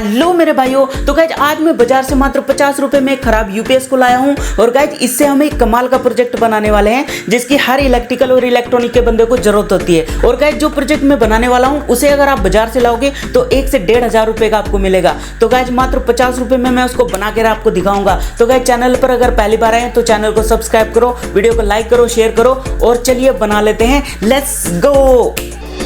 Hello मेरे भाइयों, तो गाइज आज मैं बाजार से मात्र 50 रुपए में एक खराब यूपीएस को लाया हूं और गाइज इससे हम एक कमाल का प्रोजेक्ट बनाने वाले हैं जिसकी हर इलेक्ट्रिकल और इलेक्ट्रॉनिक के बंदे को जरूरत होती है। और गाइज जो प्रोजेक्ट मैं बनाने वाला हूं उसे अगर आप बाजार से लाओगे तो 1 से 1,500 रुपए का आपको मिलेगा। तो गाइज मात्र 50 रुपए में मैं उसको बना कर आपको दिखाऊंगा। तो गाइज चैनल पर अगर पहली बार आए तो चैनल को सब्सक्राइब करो, वीडियो को लाइक करो, शेयर करो और चलिए बना लेते हैं। Let's go.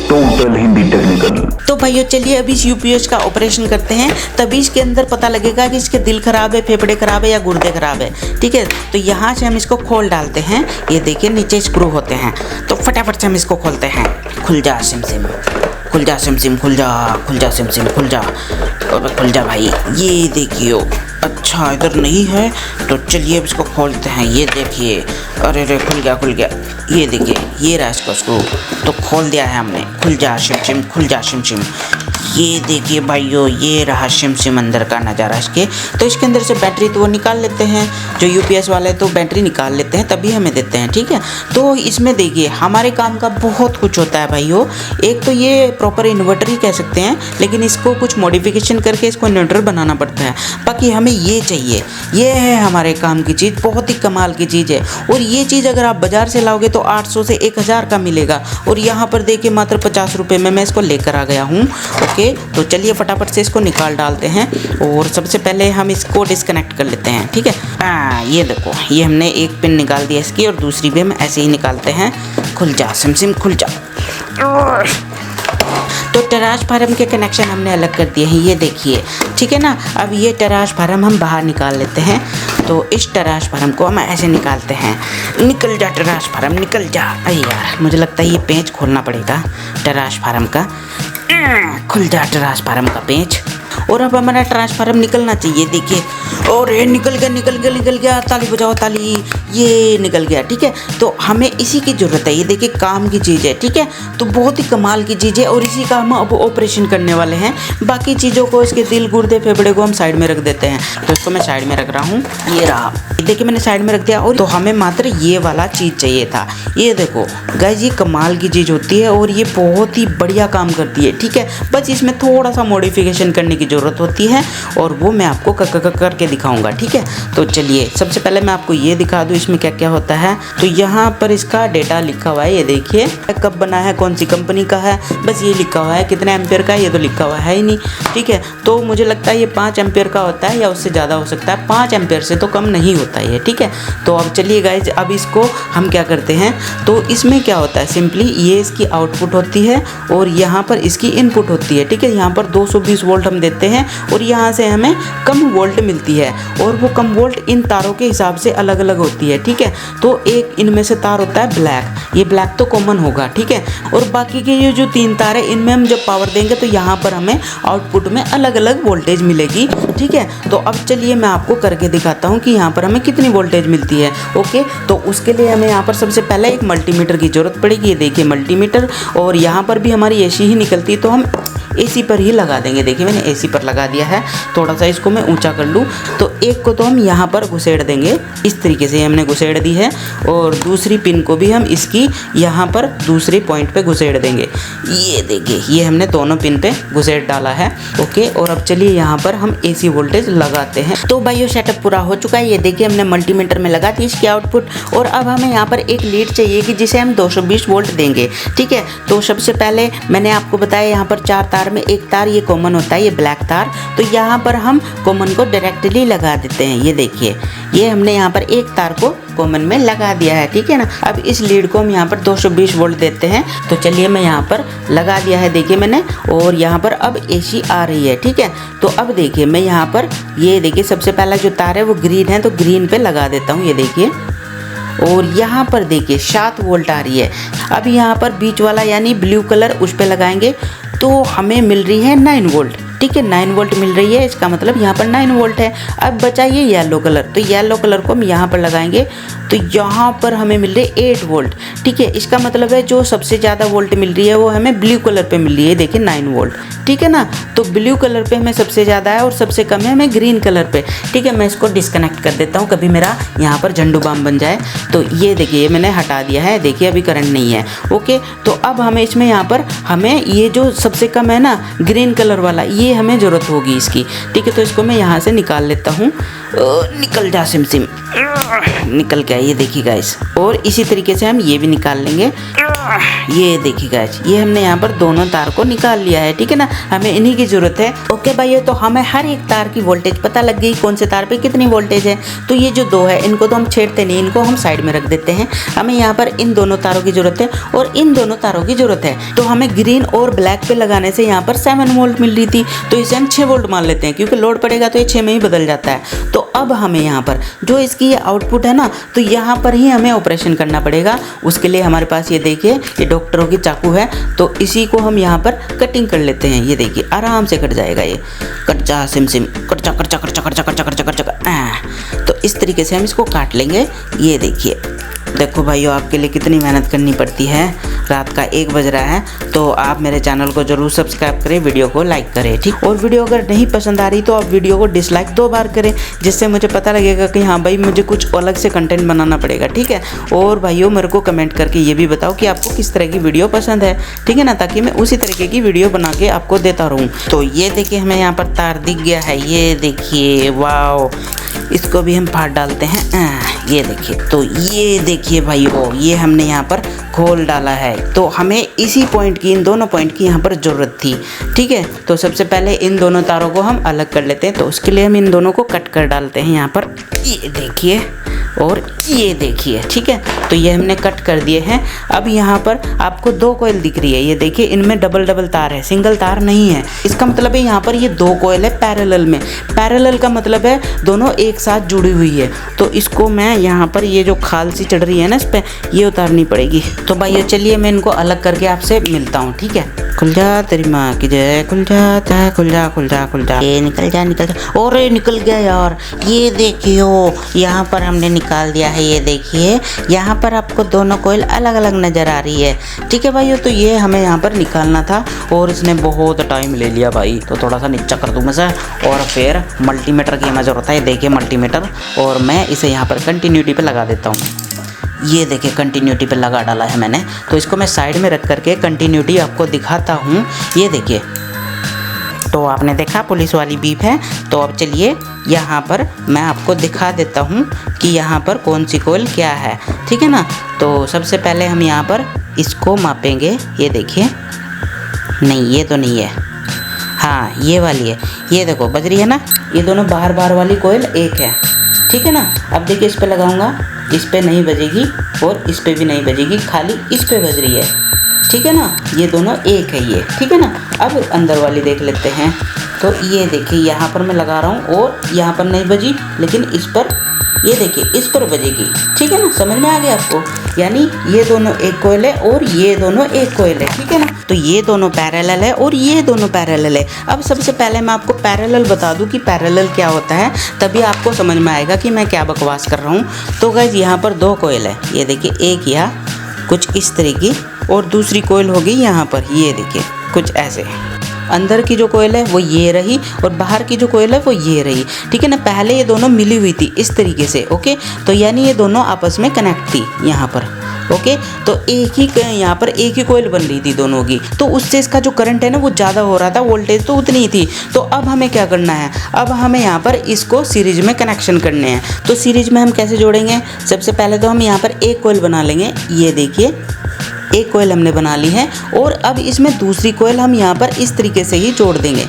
Total Hindi technical. तो भाइयों चलिए अभी इस यूपीएस का ऑपरेशन करते हैं, तभी इसके अंदर पता लगेगा कि इसके दिल खराब है, फेफड़े खराब है या गुर्दे खराब है। ठीक है, तो यहाँ से हम इसको खोल डालते हैं। ये देखिए नीचे स्क्रू होते हैं, तो फटाफट से हम इसको खोलते हैं। खुल जा सिम सिम, खुल जा सिम सिम, खुल जा, खुल जा सिम सिम, खुल जा, खुल जा भाई। ये देखियो, अच्छा इधर नहीं है, तो चलिए अब इसको खोलते हैं। ये देखिए, अरे अरे खुल गया, खुल गया। ये देखिए, ये रहा इसका स्क्रू, तो खोल दिया है हमने। खुल जा शिम शिम, खुल जा शिम शिम। ये देखिए भाइयों, ये रहा शिम शिम अंदर का नज़ारा इसके। तो इसके अंदर से बैटरी तो वो निकाल लेते हैं, जो यूपीएस वाले तो बैटरी निकाल लेते हैं तभी हमें देते हैं। ठीक है, तो इसमें देखिए हमारे काम का बहुत कुछ होता है भाइयों। एक तो ये प्रॉपर इन्वर्टर ही कह सकते हैं, लेकिन इसको कुछ मॉडिफिकेशन करके इसको इन्वर्टर बनाना पड़ता है। बाकी हमें ये चाहिए, ये है हमारे काम की चीज़, बहुत ही कमाल की चीज़ है। और ये चीज़ अगर आप बाज़ार से लाओगे तो 800 से 1000 का मिलेगा, और यहाँ पर देखिए मात्र 50 रुपये में मैं इसको लेकर आ गया हूँ। ओके, तो चलिए फटाफट से इसको निकाल डालते हैं। और सबसे पहले हम इसको डिस्कनेक्ट कर लेते हैं। ठीक है, ये देखो, ये हमने एक पिन निकाल दिया इसकी, और दूसरी भी हम ऐसे ही निकालते हैं। खुल जा सिम सिम, खुल जा। तो ट्रांसफार्मर के कनेक्शन हमने अलग कर दिए हैं, ये देखिए। ठीक है ना, अब ये ट्रांसफार्मर हम बाहर निकाल लेते हैं। तो इस ट्रांसफार्मर को हम ऐसे निकालते हैं। निकल जा ट्रांसफार्मर, निकल जा। अरे यार, मुझे लगता है ये पेंच खोलना पड़ेगा ट्रांसफार्मर का। खुल जा ट्रांसफार्मर का पेंच। और अब हमारा ट्रांसफार्मर निकलना चाहिए। देखिए, और ये निकल गया, निकल गया, निकल गया। ताली बजाओ ताली, ये निकल गया। ठीक है, तो हमें इसी की ज़रूरत है। ये देखिए काम की चीज़ है। ठीक है, तो बहुत ही कमाल की चीज़ है, और इसी का हम अब ऑपरेशन करने वाले हैं। बाकी चीज़ों को, इसके दिल गुर्दे फेफड़े को हम साइड में रख देते हैं। तो इसको मैं साइड में रख रहा हूँ, ये रहा। देखिए मैंने साइड में रख दिया। और तो हमें मात्र ये वाला चीज़ चाहिए था। ये देखो गाइस, ये कमाल की चीज़ होती है और ये बहुत ही बढ़िया काम करती है। ठीक है, बस इसमें थोड़ा सा मॉडिफिकेशन करने की ज़रूरत होती है, और वो मैं आपको करके दिखाऊंगा। ठीक है, तो चलिए सबसे पहले मैं आपको ये दिखा दूँ इसमें क्या क्या होता है। तो यहाँ पर इसका डेटा लिखा हुआ है, ये देखिए कब बना है, कौन सी कंपनी का है, बस ये लिखा हुआ है। कितने एम्पियर का है ये तो लिखा हुआ है ही नहीं। ठीक है, तो मुझे लगता है ये 5 एम्पियर का होता है, या उससे ज़्यादा हो सकता है। 5 एम्पियर से तो कम नहीं होता है। ठीक है, तो अब चलिए गाइज, अब इसको हम क्या करते हैं। तो इसमें क्या होता है, सिंपली ये इसकी आउटपुट होती है और यहाँ पर इसकी इनपुट होती है। ठीक है, यहाँ पर 220 वोल्ट हम देते हैं, और यहाँ से हमें कम वोल्ट मिलती है, और वो कम वोल्ट इन तारों के हिसाब से अलग अलग होती है। ठीक है, तो एक इनमें से तार होता है ब्लैक, ये ब्लैक तो कॉमन होगा। ठीक है, और बाकी के ये जो 3 तार है, इनमें हम जब पावर देंगे तो यहाँ पर हमें आउटपुट में अलग अलग वोल्टेज मिलेगी। ठीक है, तो अब चलिए मैं आपको करके दिखाता हूँ कि यहाँ पर हमें कितनी वोल्टेज मिलती है। ओके, तो उसके लिए हमें यहाँ पर सबसे पहले एक मल्टीमीटर की ज़रूरत पड़ेगी। ये देखिए मल्टीमीटर, और यहाँ पर भी हमारी एसी ही निकलती है, तो हम एसी पर ही लगा देंगे। देखिए मैंने एसी पर लगा दिया है। थोड़ा सा इसको मैं ऊंचा कर लूँ, तो एक को तो हम यहाँ पर घुसेड़ देंगे, इस तरीके से हमने घुसेड़ दी है, और दूसरी पिन को भी हम इसकी यहाँ पर दूसरे पॉइंट पे घुसेड़ देंगे। ये देखिए, ये हमने दोनों पिन पे घुसेड़ डाला है। ओके, और अब चलिए यहाँ पर हम एसी वोल्टेज लगाते हैं। तो भाइयों सेटअप पूरा हो चुका है। ये देखिए हमने मल्टीमीटर में लगा दी इसकी आउटपुट, और अब हमें यहाँ पर एक लीड चाहिए कि जिसे हम 220 वोल्ट देंगे। ठीक है, तो सबसे पहले मैंने आपको बताया यहाँ पर 4 तार में एक तार ये कॉमन होता है, ये ब्लैक तार। तो यहाँ पर हम कॉमन को डायरेक्टली लगा देते हैं। ये देखिए, ये हमने यहाँ पर एक तार को कॉमन में लगा दिया है। ठीक है ना, अब इस लीड को हम यहाँ पर 220 वोल्ट देते हैं। तो चलिए मैं यहाँ पर लगा दिया है, देखिए मैंने, और यहाँ पर अब एसी आ रही है। ठीक है, तो अब देखिए मैं यहाँ पर, ये देखिए सबसे पहला जो तार है वो ग्रीन है, तो ग्रीन पे लगा देता हूँ। ये देखिए, और यहाँ पर देखिए 7 वोल्ट आ रही है। अब यहाँ पर बीच वाला यानी ब्लू कलर, उस पर लगाएंगे तो हमें मिल रही है 9 वोल्ट। ठीक है, 9 वोल्ट मिल रही है, इसका मतलब यहाँ पर 9 वोल्ट है। अब बचा ये येलो कलर, तो येलो कलर को हम यहाँ पर लगाएंगे, तो यहाँ पर हमें मिल रही है 8 वोल्ट। ठीक है, इसका मतलब है जो सबसे ज़्यादा वोल्ट मिल रही है वो हमें ब्लू कलर पे मिल रही है। देखिए 9 वोल्ट। ठीक है ना, तो ब्लू कलर पे हमें सबसे ज़्यादा है, और सबसे कम है हमें ग्रीन कलर पे। ठीक है, मैं इसको डिस्कनेक्ट कर देता हूँ, कभी मेरा यहाँ पर झंडू बाम बन जाए। तो ये देखिए, ये मैंने हटा दिया है, देखिए अभी करंट नहीं है। ओके, तो अब हमें इसमें यहाँ पर हमें ये जो सबसे कम है ना ग्रीन कलर वाला, ये हमें ज़रूरत होगी इसकी। ठीक है, तो इसको मैं यहाँ से निकाल लेता हूँ। निकल जा सिम, निकल गया, ये देखिए गाइस। और इसी तरीके से हम ये भी निकाल लेंगे। ये देखिए गाइस, ये हमने यहाँ पर दोनों तार को निकाल लिया है। ठीक है ना, हमें इन्हीं की ज़रूरत है। ओके भाइयों, तो हमें हर एक तार की वोल्टेज पता लग गई, कौन से तार पे कितनी वोल्टेज है। तो ये जो 2 है इनको तो हम छेड़ते नहीं, इनको हम साइड में रख देते हैं। हमें यहाँ पर इन दोनों तारों की ज़रूरत है और इन दोनों तारों की ज़रूरत है। तो हमें ग्रीन और ब्लैक पे लगाने से यहाँ पर 7 वोल्ट मिल रही थी, तो इसे हम 6 वोल्ट मान लेते हैं, क्योंकि लोड पड़ेगा तो ये 6 में ही बदल जाता है। तो अब हमें यहाँ पर जो इसकी ये आउटपुट है ना, तो यहाँ पर ही हमें ऑपरेशन करना पड़ेगा। उसके लिए हमारे पास ये देखिए, ये डॉक्टरों की चाकू है, तो इसी को हम यहाँ पर कटिंग कर लेते हैं। ये देखिए आराम से कट जाएगा, ये कट जा सिम, कट जा, कट जा, कट जा, कट जा, कट जा, कट जा, कट जा। तो इस तरीके से हम इसको काट लेंगे। ये देखिए, देखो भाइयों, आपके लिए कितनी मेहनत करनी पड़ती है। रात का 1 बज रहा है, तो आप मेरे चैनल को ज़रूर सब्सक्राइब करें, वीडियो को लाइक करें। ठीक, और वीडियो अगर नहीं पसंद आ रही तो आप वीडियो को डिसलाइक 2 बार करें, जिससे मुझे पता लगेगा कि हाँ भाई, मुझे कुछ अलग से कंटेंट बनाना पड़ेगा। ठीक है, और भाइयों मेरे को कमेंट करके ये भी बताओ कि आपको किस तरह की वीडियो पसंद है। ठीक है ना, ताकि मैं उसी तरीके की वीडियो बना के आपको देता रहूँ। तो ये देखिए, हमें यहाँ पर तार दिख गया है। ये देखिए, वाओ, इसको भी हम फाड़ डालते हैं। ये देखिए, तो ये देखिए भाइयों, ये हमने यहाँ पर खोल डाला है। तो हमें इसी पॉइंट की, इन दोनों पॉइंट की यहाँ पर ज़रूरत थी। ठीक है, तो सबसे पहले इन दोनों तारों को हम अलग कर लेते हैं। तो उसके लिए हम इन दोनों को कट कर डालते हैं यहाँ पर। ये देखिए और ये देखिए। ठीक है, तो ये हमने कट कर दिए हैं। अब यहाँ पर आपको 2 कॉइल दिख रही है। ये देखिए, इनमें डबल तार है, सिंगल तार नहीं है। इसका मतलब है यहाँ पर ये 2 कॉइल है पैरेलल में। पैरेलल का मतलब है दोनों एक साथ जुड़ी हुई है। तो इसको मैं यहाँ पर, ये जो खाल सी चढ़ रही है ना, इस पर ये उतारनी पड़ेगी। तो भाइयों चलिए, मैं इनको अलग करके आपसे मिलता हूँ। ठीक है, खुल जा तेरी माँ की जय, खुल जा, खुल जा, खुल जा, खुल जा। ये निकल जा, निकल जा। और निकल गया यार। ये देखियो, यहाँ पर हमने निकाल दिया है। ये देखिए, यहाँ पर आपको दोनों कॉइल अलग अलग नज़र आ रही है। ठीक है भाइयों, तो ये हमें यहाँ पर निकालना था और इसने बहुत टाइम ले लिया भाई। तो थोड़ा सा नीचा कर दूँ मैं से, और फिर मल्टीमीटर की हमें ज़रूरत है। ये देखिए मल्टीमीटर, और मैं इसे यहाँ पर कंटिन्यूटी पे लगा देता हूँ। ये देखिए, कंटिन्यूटी पे लगा डाला है मैंने। तो इसको मैं साइड में रख करके कंटिन्यूटी आपको दिखाता हूँ। ये देखिए, तो आपने देखा पुलिस वाली बीप है। तो अब चलिए, यहाँ पर मैं आपको दिखा देता हूँ कि यहाँ पर कौन सी कॉइल क्या है। ठीक है ना, तो सबसे पहले हम यहाँ पर इसको मापेंगे। ये देखिए, नहीं ये तो नहीं है, हाँ ये वाली है। ये देखो बज रही है ना, ये दोनों बाहर वाली कॉइल एक है। ठीक है ना, अब देखिए इस पे लगाऊंगा, इस पे नहीं बजेगी और इस पे भी नहीं बजेगी, खाली इस पे बज रही है। ठीक है ना, ये दोनों एक है ये। ठीक है ना, अब अंदर वाली देख लेते हैं। तो ये देखिए, यहाँ पर मैं लगा रहा हूँ और यहाँ पर नहीं बजी, लेकिन इस पर, ये देखिए इस पर बजेगी। ठीक है ना, समझ में आ गया आपको। यानी ये दोनों एक कॉइल है और ये दोनों एक कॉइल है। ठीक है ना, तो ये दोनों पैरेलल है और ये दोनों पैरेलल है। अब सबसे पहले मैं आपको पैरेलल बता दूं कि पैरेलल क्या होता है, तभी आपको समझ में आएगा कि मैं क्या बकवास कर रहा हूँ। तो गाइस, यहाँ पर 2 कॉइल है। ये देखिए, एक यहाँ कुछ इस तरह की और दूसरी कॉइल होगी यहाँ पर। ये देखिए कुछ ऐसे, अंदर की जो कोयल है वो ये रही और बाहर की जो कोयल है वो ये रही। ठीक है ना, पहले ये दोनों मिली हुई थी इस तरीके से। ओके, तो यानी ये दोनों आपस में कनेक्ट थी यहाँ पर। ओके, तो एक ही यहाँ पर एक ही कोयल बन रही थी दोनों की, तो उससे इसका जो करंट है ना वो ज़्यादा हो रहा था, वोल्टेज तो उतनी ही थी। तो अब हमें क्या करना है, अब हमें यहाँ पर इसको सीरीज में कनेक्शन करने हैं। तो सीरीज में हम कैसे जोड़ेंगे, सबसे पहले तो हम यहाँ पर एक कोयल बना लेंगे। ये देखिए, एक कोयल हमने बना ली है और अब इसमें दूसरी कोयल हम यहाँ पर इस तरीके से ही जोड़ देंगे।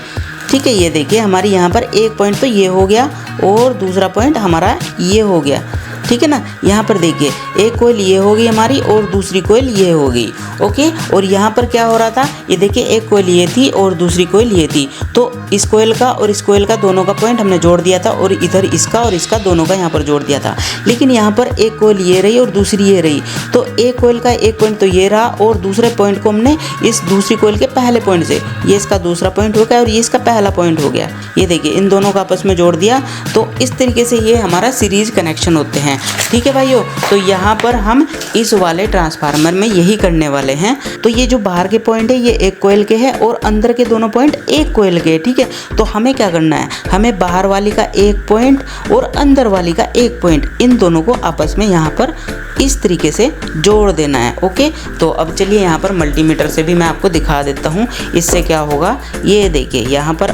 ठीक है, ये देखिए हमारी यहाँ पर एक पॉइंट तो ये हो गया और दूसरा पॉइंट हमारा ये हो गया। ठीक है ना, यहाँ पर देखिए एक कोयल ये होगी हमारी और दूसरी कोयल ये होगी। ओके, और यहाँ पर क्या हो रहा था, ये देखिए एक कोयल ये थी और दूसरी कोयल ये थी। तो इस कोयल का और इस कोयल का दोनों का पॉइंट हमने जोड़ दिया था और इधर इसका और इसका दोनों का यहाँ पर जोड़ दिया था। लेकिन यहाँ पर एक कोयल ये रही और दूसरी ये रही, तो एक कोयल का एक पॉइंट तो ये रहा और दूसरे पॉइंट को हमने इस दूसरी कोयल के पहले पॉइंट से, ये इसका दूसरा पॉइंट हो गया और ये इसका पहला पॉइंट हो गया। ये देखिए इन दोनों को आपस में जोड़ दिया, तो इस तरीके से ये हमारा सीरीज कनेक्शन होते हैं। ठीक है भाइयों, तो यहाँ पर हम इस वाले ट्रांसफार्मर में यही करने वाले हैं। तो ये जो बाहर के पॉइंट है ये एक कोयल के हैं और अंदर के दोनों पॉइंट एक कोयल के हैं। ठीक है, तो हमें क्या करना है, हमें बाहर वाली का एक पॉइंट और अंदर वाली का एक पॉइंट, इन दोनों को आपस में यहाँ पर इस तरीके से जोड़ देना है। ओके, तो अब चलिए यहाँ पर मल्टीमीटर से भी मैं आपको दिखा देता हूँ, इससे क्या होगा। ये देखिए यहाँ पर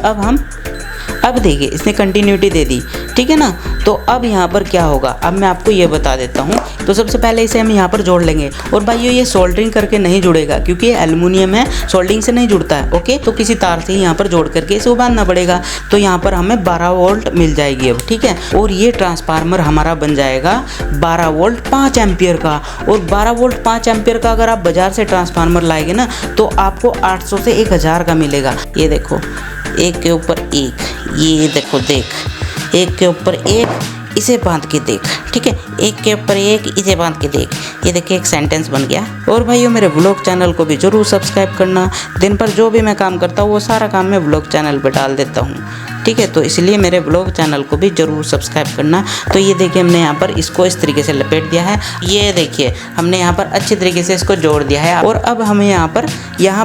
अब देखिए इसने कंटिन्यूटी दे दी। ठीक है ना, तो अब यहाँ पर क्या होगा, अब मैं आपको ये बता देता हूँ। तो सबसे पहले इसे हम यहाँ पर जोड़ लेंगे। और भाइयों ये सोल्डरिंग करके नहीं जुड़ेगा, क्योंकि ये एल्युमिनियम है, सोल्डरिंग से नहीं जुड़ता है। ओके, तो किसी तार से ही यहाँ पर जोड़ करके इसे बांधना पड़ेगा। तो यहाँ पर हमें 12 वोल्ट मिल जाएगी अब। ठीक है, और ये ट्रांसफार्मर हमारा बन जाएगा 12 वोल्ट 5 एम्पियर का। और 12 वोल्ट 5 एम्पियर का अगर आप बाजार से ट्रांसफार्मर लाएंगे ना, तो आपको 800 से 1000 का मिलेगा। ये देखो, एक के ऊपर एक, ये देखो देख, एक के ऊपर एक, इसे बांध के देख। ठीक है, एक के ऊपर एक, इसे बांध के देख। ये देखिए एक सेंटेंस बन गया। और भाइयों मेरे व्लॉग चैनल को भी ज़रूर सब्सक्राइब करना। दिन पर जो भी मैं काम करता हूँ वो सारा काम मैं व्लॉग चैनल पर डाल देता हूँ। ठीक है, तो इसलिए मेरे ब्लॉग चैनल को भी ज़रूर सब्सक्राइब करना। तो ये देखिए हमने यहाँ पर इसको इस तरीके से लपेट दिया है। ये देखिए हमने यहाँ पर अच्छे तरीके से इसको जोड़ दिया है। और अब हमें यहाँ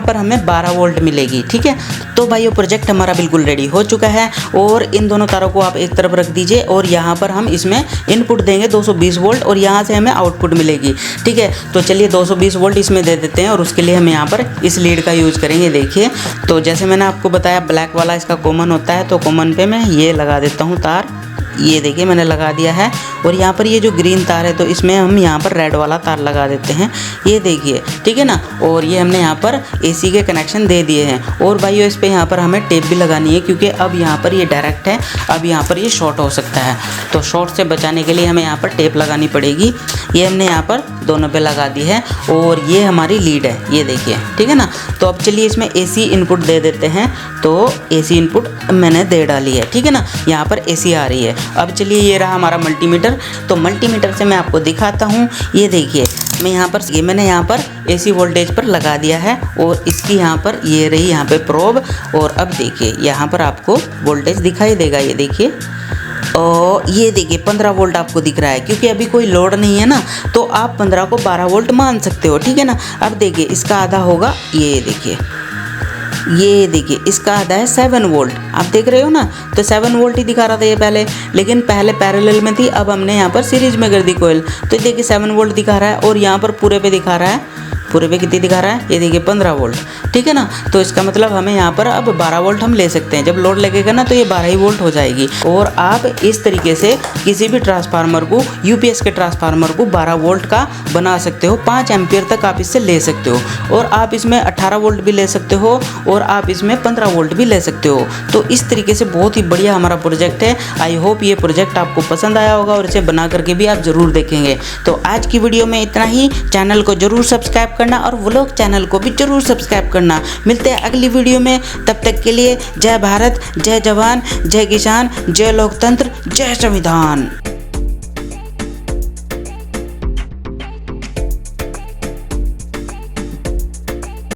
पर हमें 12 वोल्ट मिलेगी। ठीक है, तो भाइयों प्रोजेक्ट हमारा बिल्कुल रेडी हो चुका है। और इन दोनों तारों को आप एक तरफ रख दीजिए और यहाँ पर हम इसमें इनपुट देंगे 220 वोल्ट और यहाँ से हमें आउटपुट मिलेगी। ठीक है, तो चलिए 220 वोल्ट इसमें दे देते हैं और उसके लिए हम यहाँ पर इस लीड का यूज़ करेंगे। देखिए, तो जैसे मैंने आपको बताया ब्लैक वाला इसका कॉमन होता है, तो कॉमन पे मैं ये लगा देता हूँ तार। ये देखिए मैंने लगा दिया है। और यहाँ पर ये जो ग्रीन तार है, तो इसमें हम यहाँ पर रेड वाला तार लगा देते हैं। ये देखिए, ठीक है ना। और ये हमने यहाँ पर एसी के कनेक्शन दे दिए हैं। और भाइयों इस पे यहाँ पर हमें टेप भी लगानी है, क्योंकि अब यहाँ पर ये डायरेक्ट है, अब यहाँ पर ये शॉर्ट हो सकता है। तो शॉर्ट से बचाने के लिए हमें यहाँ पर टेप लगानी पड़ेगी। ये हमने यहाँ पर दोनों पे लगा दी है। और ये हमारी लीड है, ये देखिए, ठीक है ना। तो अब चलिए इसमें एसी इनपुट दे देते हैं। तो एसी इनपुट मैंने दे डाली है, ठीक है ना। यहाँ पर एसी आ रही है। अब चलिए ये रहा हमारा मल्टीमीटर। तो मल्टीमीटर से मैं आपको दिखाता हूँ। ये देखिए मैंने यहाँ पर एसी वोल्टेज पर लगा दिया है। और इसकी यहाँ पर ये रही यहाँ पे प्रोब। और अब देखिए यहाँ पर आपको वोल्टेज दिखाई देगा। ये देखिए, और ये देखिए 15 वोल्ट आपको दिख रहा है, क्योंकि अभी कोई लोड नहीं है ना, तो आप 15 को 12 वोल्ट मान सकते हो। ठीक है ना। अब देखिए इसका आधा होगा, ये देखिए इसका आधा है 7 वोल्ट। आप देख रहे हो ना, तो 7 वोल्ट ही दिखा रहा था ये पहले, लेकिन पहले पैरेलल में थी, अब हमने यहाँ पर सीरीज में कर दी कोयल। तो देखिए 7 वोल्ट दिखा रहा है। और यहाँ पर पूरे पे दिखा रहा है, पूरे पे कितनी दिखा रहा है, ये देखिए 15 वोल्ट। ठीक है ना। तो इसका मतलब हमें यहाँ पर अब 12 वोल्ट हम ले सकते हैं। जब लोड लगेगा ना, तो ये 12 ही वोल्ट हो जाएगी। और आप इस तरीके से किसी भी ट्रांसफार्मर को, यूपीएस के ट्रांसफार्मर को 12 वोल्ट का बना सकते हो। 5 एम्पियर तक आप इससे ले सकते हो। और आप इसमें 18 वोल्ट भी ले सकते हो, और आप इसमें 15 वोल्ट भी ले सकते हो। तो इस तरीके से बहुत ही बढ़िया हमारा प्रोजेक्ट है। आई होप ये प्रोजेक्ट आपको पसंद आया होगा और इसे बना करके भी आप ज़रूर देखेंगे। तो आज की वीडियो में इतना ही। चैनल को ज़रूर सब्सक्राइब करना और व्लॉग चैनल को भी जरूर सब्सक्राइब करना। मिलते हैं अगली वीडियो में, तब तक के लिए जय भारत, जय जवान, जय किसान, जय लोकतंत्र, जय संविधान।